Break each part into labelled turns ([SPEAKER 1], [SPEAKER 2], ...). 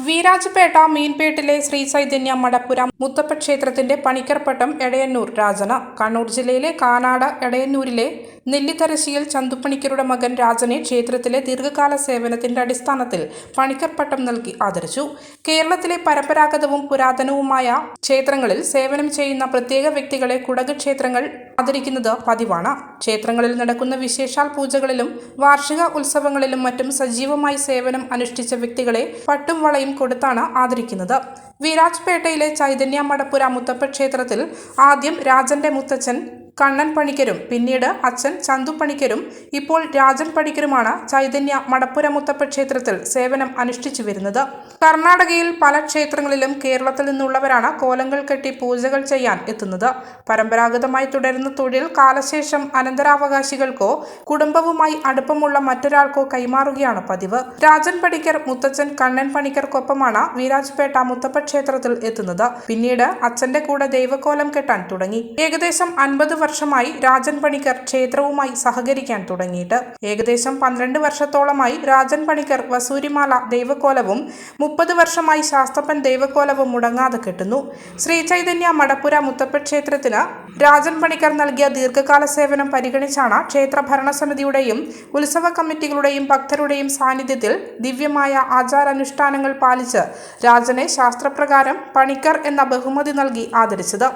[SPEAKER 1] വീരാജ്പേട്ട മീൻപേട്ടിലെ ശ്രീ ചൈതന്യ മടപ്പുര മുത്തപ്പ ക്ഷേത്രത്തിന്റെ പണിക്കർപ്പട്ടം എടയന്നൂർ രാജന. കണ്ണൂർ ജില്ലയിലെ കാനാട് എടയന്നൂരിലെ നെല്ലിത്തരശ്ശിയിൽ ചന്തുപണിക്കരുടെ മകൻ രാജനെ ക്ഷേത്രത്തിലെ ദീർഘകാല സേവനത്തിന്റെ അടിസ്ഥാനത്തിൽ പണിക്കർപ്പട്ടം നൽകി ആദരിച്ചു. കേരളത്തിലെ പരമ്പരാഗതവും പുരാതനവുമായ ക്ഷേത്രങ്ങളിൽ സേവനം ചെയ്യുന്ന പ്രത്യേക വ്യക്തികളെ കുടക് ക്ഷേത്രങ്ങൾ ആദരിക്കുന്നത് പതിവാണ്. ക്ഷേത്രങ്ങളിൽ നടക്കുന്ന വിശേഷാൽ പൂജകളിലും വാർഷിക ഉത്സവങ്ങളിലും മറ്റും സജീവമായി സേവനം അനുഷ്ഠിച്ച വ്യക്തികളെ പട്ടും വളയും കൊടുത്താണ് ആദരിക്കുന്നത്. വീരാജ്പേട്ടയിലെ ചൈതന്യ മടപ്പുര മുത്തപ്പ ക്ഷേത്രത്തിൽ ആദ്യം രാജന്റെ മുത്തച്ഛൻ കണ്ണൻ പണിക്കരും പിന്നീട് അച്ഛൻ ചന്തു പണിക്കരും ഇപ്പോൾ രാജൻ പണിക്കരുമാണ് ചൈതന്യ മടപ്പുര മുത്തപ്പ ക്ഷേത്രത്തിൽ സേവനം അനുഷ്ഠിച്ചു വരുന്നത്. കർണാടകയിൽ പല ക്ഷേത്രങ്ങളിലും കേരളത്തിൽ നിന്നുള്ളവരാണ് കോലങ്ങൾ കെട്ടി പൂജകൾ ചെയ്യാൻ എത്തുന്നത്. പരമ്പരാഗതമായി തുടരുന്ന തൊഴിൽ കാലശേഷം അനന്തരാവകാശികൾക്കോ കുടുംബവുമായി അടുപ്പമുള്ള മറ്റൊരാൾക്കോ കൈമാറുകയാണ് പതിവ്. രാജൻ പണിക്കർ മുത്തച്ഛൻ കണ്ണൻ പണിക്കർക്കൊപ്പമാണ് വീരാജ്പേട്ട മുത്തപ്പ ക്ഷേത്രത്തിൽ എത്തുന്നത്. പിന്നീട് അച്ഛന്റെ കൂടെ ദൈവക്കോലം കെട്ടാൻ തുടങ്ങി. ഏകദേശം 50 വർഷമായി രാജൻ പണിക്കർ ക്ഷേത്രവുമായി സഹകരിക്കാൻ തുടങ്ങിയിട്ട്. ഏകദേശം 12 വർഷത്തോളമായി രാജൻ പണിക്കർ വസൂരിമാല ദൈവക്കോലവും 30 വർഷമായി ശാസ്തപ്പൻ ദൈവക്കോലവും മുടങ്ങാതെ കെട്ടുന്നു. ശ്രീ ചൈതന്യ മടപ്പുര മുത്തപ്പ ക്ഷേത്രത്തിന് രാജൻ പണിക്കർ നൽകിയ ദീർഘകാല സേവനം പരിഗണിച്ചാണ് ക്ഷേത്ര ഭരണസമിതിയുടെയും ഉത്സവ കമ്മിറ്റികളുടെയും ഭക്തരുടെയും സാന്നിധ്യത്തിൽ ദിവ്യമായ ആചാരാനുഷ്ഠാനങ്ങൾ പാലിച്ച് രാജനെ ശാസ്ത്രപ്രകാരം പണിക്കർ എന്ന ബഹുമതി നൽകി ആദരിച്ചത്.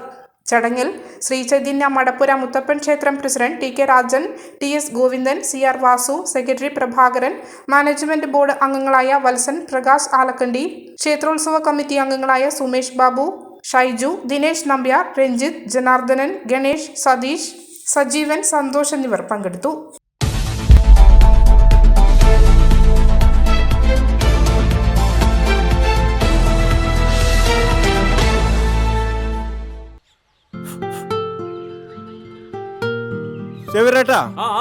[SPEAKER 1] ചടങ്ങിൽ ശ്രീ ചൈതന്യ മടപ്പുര മുത്തപ്പൻ ക്ഷേത്രം president T K Rajan, T S Govindan, C R Vasu, secretary Prabhakaran, management board അംഗങ്ങളായ വത്സൻ, പ്രകാശ് ആലക്കണ്ടി, ക്ഷേത്രോത്സവ കമ്മിറ്റി അംഗങ്ങളായ സുമേഷ് ബാബു, ഷൈജു, ദിനേശ് നമ്പ്യാർ, രഞ്ജിത്ത്, ജനാർദ്ദനൻ, ഗണേഷ്, സതീഷ്, സജീവൻ, സന്തോഷ് എന്നിവർ പങ്കെടുത്തു.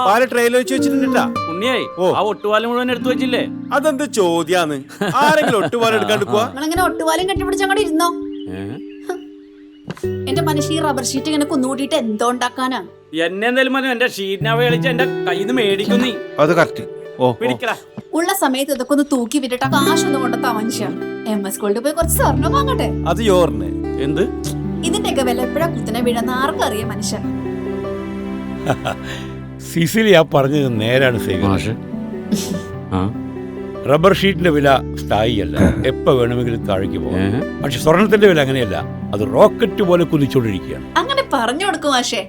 [SPEAKER 2] പാല് ട്രെയിനിൽ വെച്ച് വെച്ചിട്ടുണ്ടാ
[SPEAKER 3] ഉണ്ണിയായി ആ ഒട്ടുപാലം മുഴുവൻ എടുത്തു വെച്ചില്ലേ?
[SPEAKER 2] അതെന്ത് ചോദ്യാന്ന്? ആരെങ്കിലും ഒട്ടുപാലം എടുക്കാണ്ട് പോവാ?
[SPEAKER 4] നിങ്ങളിങ്ങനെ ഒട്ടുപാലം കെട്ടിപ്പിടിച്ച് അങ്ങോട്ട് ഇരുന്നോ. എന്റെ മനുഷ്യ ഈ റബ്ബർ ഷീറ്റ് ഇങ്ങനെ കുന്നുകൂട്ടിട്ട് എന്തോ ഉണ്ടാക്കാനാ?
[SPEAKER 3] എന്നെ എന്തായാലും മതി, എന്റെ ഷീറ്റിനെ കളിച്ച് എന്റെ കയ്യിൽ നിന്ന് മേടിക്കും നീ.
[SPEAKER 2] അത് കറക്റ്റ്.
[SPEAKER 4] ഉള്ള സമയത്ത് ഇതൊക്കെ ഒന്ന് തൂക്കി വിട്ടിട്ട് കാശൊന്നും കൊണ്ടെത്താ മനുഷ്യ. MS സ്കൂളിൽ പോയി കുറച്ച് സ്വർണ്ണം വാങ്ങട്ടെ.
[SPEAKER 2] അത് യോറിന്
[SPEAKER 3] എന്ത്
[SPEAKER 4] ഇതിന്റെയൊക്കെ വില എപ്പോഴാ കുത്തിനെ വീഴുന്ന ആർക്കും അറിയാം മനുഷ്യൻ.
[SPEAKER 5] സിസിലി ആ പറഞ്ഞത് നേരാണ് സേവ. റബ്ബർ ഷീറ്റിന്റെ വില സ്ഥായിയല്ല, എപ്പോ വേണമെങ്കിലും താഴേക്ക് പോകാം. പക്ഷെ സ്വർണത്തിന്റെ വില അങ്ങനെയല്ല, അത് റോക്കറ്റ് പോലെ കുതിച്ചുകൊണ്ടിരിക്കുകയാണ്.
[SPEAKER 4] അങ്ങനെ പറഞ്ഞു കൊടുക്കും പക്ഷേ.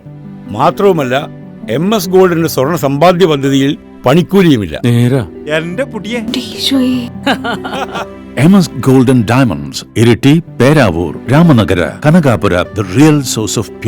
[SPEAKER 5] മാത്രവുമല്ല MS ഗോൾഡിന്റെ സ്വർണ്ണ സമ്പാദ്യ പദ്ധതിയിൽ പണിക്കൂലിയുമില്ല.
[SPEAKER 2] എന്റെ പുടിയെ
[SPEAKER 6] MS Gold and Diamonds, Iriti, Peravur, Ramanagara, Kanagapura, the real source of pure